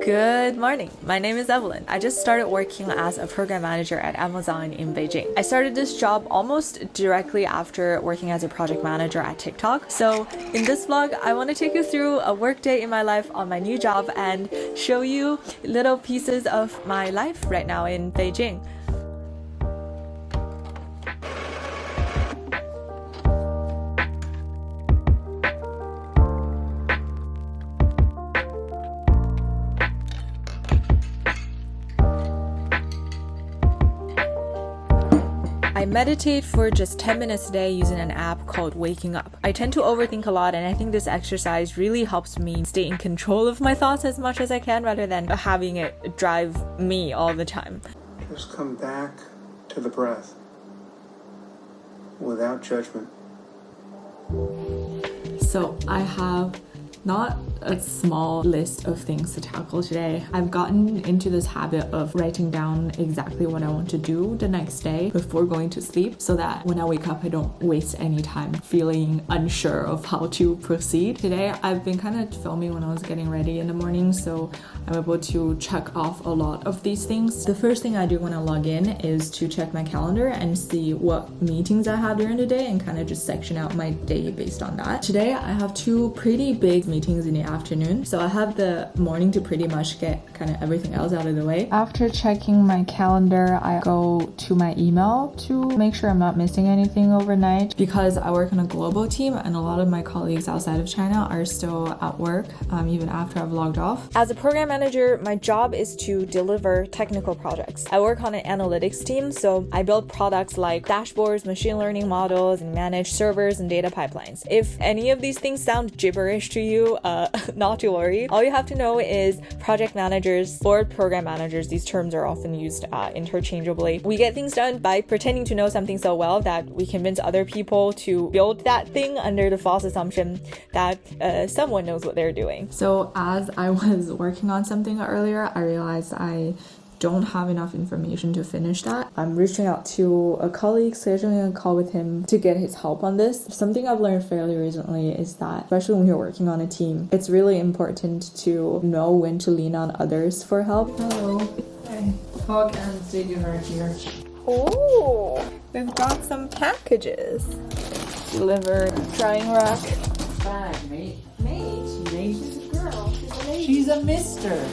Good morning. My name is Evelyn. I just started working as a program manager at Amazon in Beijing. I started this job almost directly after working as a project manager at TikTok. So in this vlog, I want to take you through a work day in my life on my new job and show you little pieces of my life right now in Beijing. I meditate for just 10 minutes a day using an app called Waking Up. I tend to overthink a lot, and I think this exercise really helps me stay in control of my thoughts as much as I can rather than having it drive me all the time. Just come back to the breath without judgment. So I have not a small list of things to tackle today. I've gotten into this habit of writing down exactly what I want to do the next day before going to sleep so that when I wake up I don't waste any time feeling unsure of how to proceed. Today I've been kind of filming when I was getting ready in the morning, so I'm able to check off a lot of these things. The first thing I do when I log in is to check my calendar and see what meetings I have during the day and kind of just section out my day based on that. Today I have two pretty big meetings in the afternoon, so I have the morning to pretty much get kind of everything else out of the way. After checking my calendar, I go to my email to make sure I'm not missing anything overnight because I work on a global team and a lot of my colleagues outside of China are still at work even after I've logged off. As a program manager, my job is to deliver technical projects. I work on an analytics team, so I build products like dashboards, machine learning models, and manage servers and data pipelines. If any of these things sound gibberish to you, not to worry. All you have to know is project managers or program managers, these terms are often used interchangeably. We get things done by pretending to know something so well that we convince other people to build that thing under the false assumption that someone knows what they're doing. So as I was working on something earlier, I realized I don't have enough information to finish that. I'm reaching out to a colleague, scheduling a call with him to get his help on this. Something I've learned fairly recently is that, especially when you're working on a team, it's really important to know when to lean on others for help. Hello. Hi. Hog and Ziggy are here. Oh, we've got some packages delivered. Drying rack. Bag, mate. Mate. Mate is a girl. She's a mister.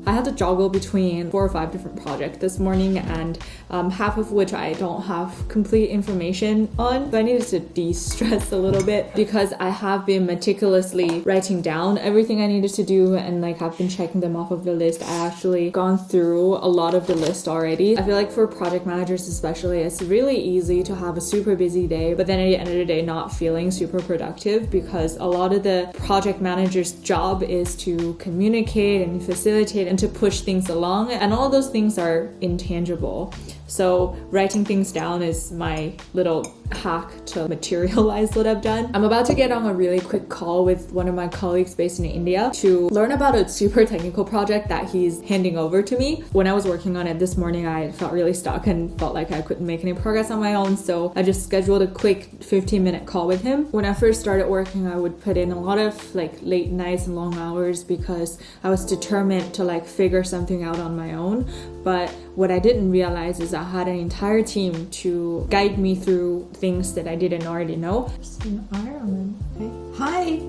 I had to juggle between 4 or 5 different projects this morning, and half of which I don't have complete information on. So I needed to de-stress a little bit because I have been meticulously writing down everything I needed to do and have been checking them off of the list. I actually gone through a lot of the list already. I feel like for project managers especially, it's really easy to have a super busy day, but then at the end of the day not feeling super productive because a lot of the project manager's job is to communicate and facilitate and to push things along, and all those things are intangible. So writing things down is my little hack to materialize what I've done. I'm about to get on a really quick call with one of my colleagues based in India to learn about a super technical project that he's handing over to me. When I was working on it this morning, I felt really stuck and felt like I couldn't make any progress on my own, so I just scheduled a quick 15-minute call with him. When I first started working, I would put in a lot of late nights and long hours because I was determined to figure something out on my own. But what I didn't realize is I had an entire team to guide me through things that I didn't already know. It's in Ireland. Okay. Hi.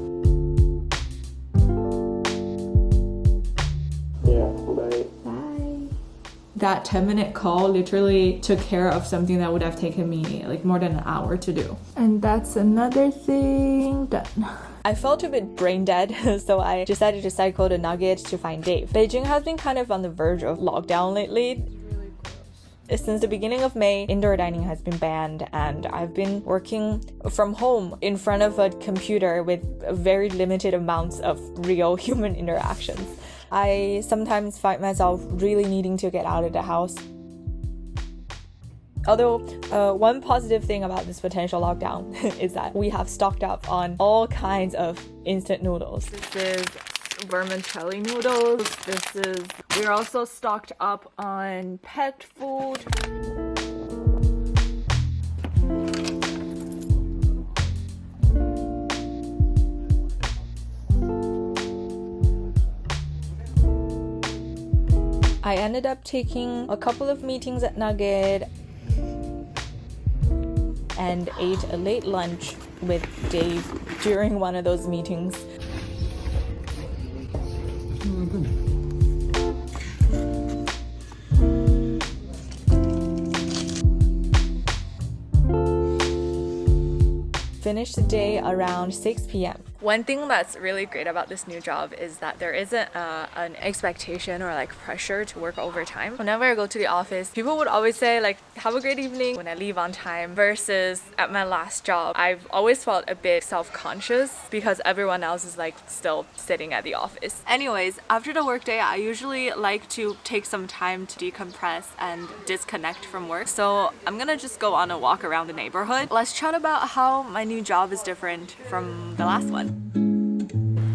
Yeah, Bye. That 10-minute call literally took care of something that would have taken me more than an hour to do. And that's another thing done. I felt a bit brain dead, so I decided to cycle to Nugget to find Dave. Beijing has been kind of on the verge of lockdown lately. Since the beginning of May, indoor dining has been banned, and I've been working from home in front of a computer with very limited amounts of real human interactions. I sometimes find myself really needing to get out of the house. Although, one positive thing about this potential lockdown is that we have stocked up on all kinds of instant noodles. This is vermicelli noodles. We're also stocked up on pet food. I ended up taking a couple of meetings at Nugget and ate a late lunch with Dave during one of those meetings. Finished the day around 6 p.m. One thing that's really great about this new job is that there isn't an expectation or like pressure to work overtime. Whenever I go to the office, people would always say like, have a great evening when I leave on time, versus at my last job, I've always felt a bit self-conscious because everyone else is like still sitting at the office. Anyways, after the workday, I usually like to take some time to decompress and disconnect from work. So I'm gonna just go on a walk around the neighborhood. Let's chat about how my new job is different from the last one.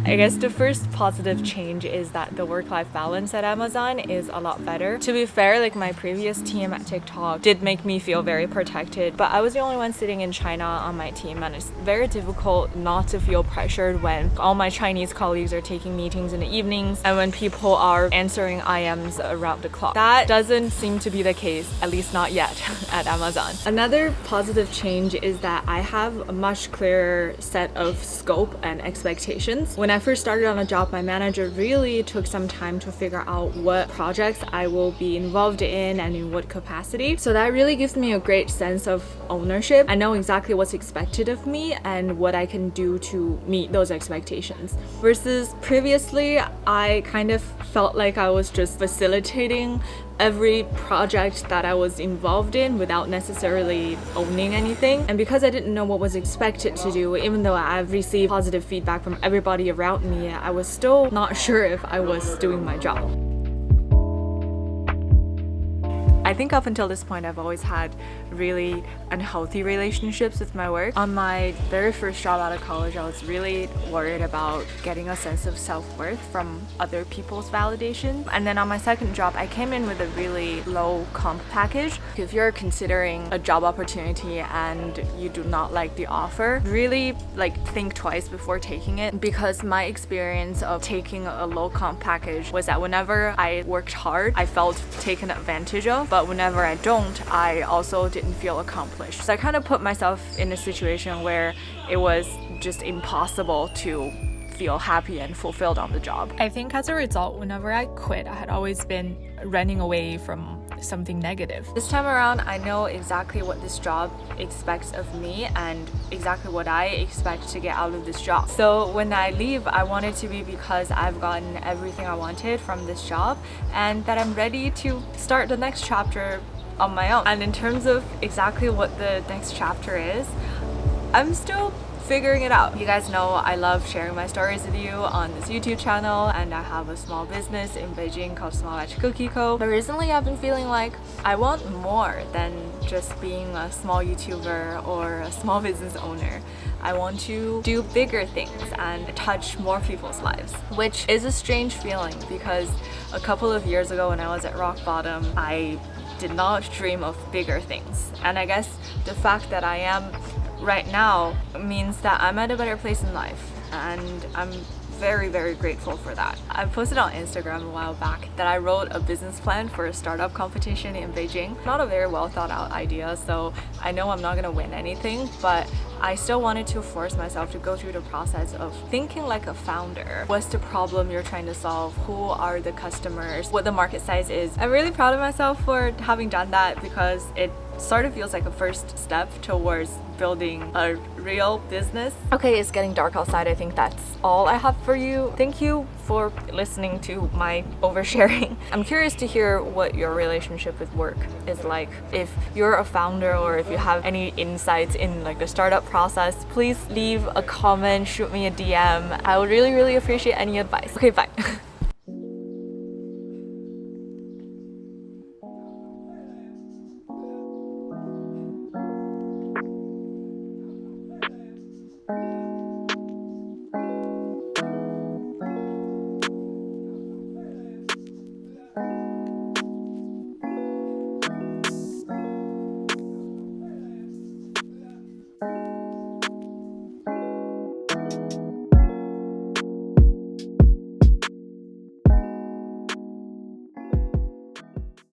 I guess the first positive change is that the work-life balance at Amazon is a lot better. To be fair, like my previous team at TikTok did make me feel very protected, but I was the only one sitting in China on my team, and it's very difficult not to feel pressured when all my Chinese colleagues are taking meetings in the evenings and when people are answering IMs around the clock. That doesn't seem to be the case, at least not yet, at Amazon. Another positive change is that I have a much clearer set of scope and expectations. When I first started on a job, my manager really took some time to figure out what projects I will be involved in and in what capacity. So that really gives me a great sense of ownership. I know exactly what's expected of me and what I can do to meet those expectations. Versus previously, I kind of felt like I was just facilitating every project that I was involved in without necessarily owning anything. And because I didn't know what was expected to do, even though I've received positive feedback from everybody around me, I was still not sure if I was doing my job. I think up until this point, I've always had really unhealthy relationships with my work. On my very first job out of college, I was really worried about getting a sense of self-worth from other people's validation. And then on my second job, I came in with a really low comp package. If you're considering a job opportunity and you do not like the offer, really think twice before taking it, because my experience of taking a low comp package was that whenever I worked hard, I felt taken advantage of. But whenever I don't, I also didn't feel accomplished. So I kind of put myself in a situation where it was just impossible to feel happy and fulfilled on the job. I think as a result, whenever I quit, I had always been running away from something negative. This time around, I know exactly what this job expects of me and exactly what I expect to get out of this job. So when I leave, I want it to be because I've gotten everything I wanted from this job and that I'm ready to start the next chapter on my own. And in terms of exactly what the next chapter is, I'm still figuring it out. You guys know I love sharing my stories with you on this YouTube channel, and I have a small business in Beijing called Small Batch Cookie Co. But recently I've been feeling like I want more than just being a small YouTuber or a small business owner. I want to do bigger things and touch more people's lives, which is a strange feeling because a couple of years ago when I was at rock bottom, I did not dream of bigger things. And I guess the fact that I am right now means that I'm at a better place in life, and I'm very, very grateful for that. I posted on Instagram a while back that I wrote a business plan for a startup competition in Beijing. Not a very well thought out idea, so I know I'm not gonna win anything, but I still wanted to force myself to go through the process of thinking like a founder. What's the problem you're trying to solve? Who are the customers? What the market size is? I'm really proud of myself for having done that because it sort of feels like a first step towards building a real business. Okay, it's getting dark outside. I think that's all I have for you. Thank you for listening to my oversharing. I'm curious to hear what your relationship with work is like. If you're a founder or if you have any insights in like the startup process, please leave a comment, shoot me a DM. I would really, really appreciate any advice. Okay, bye.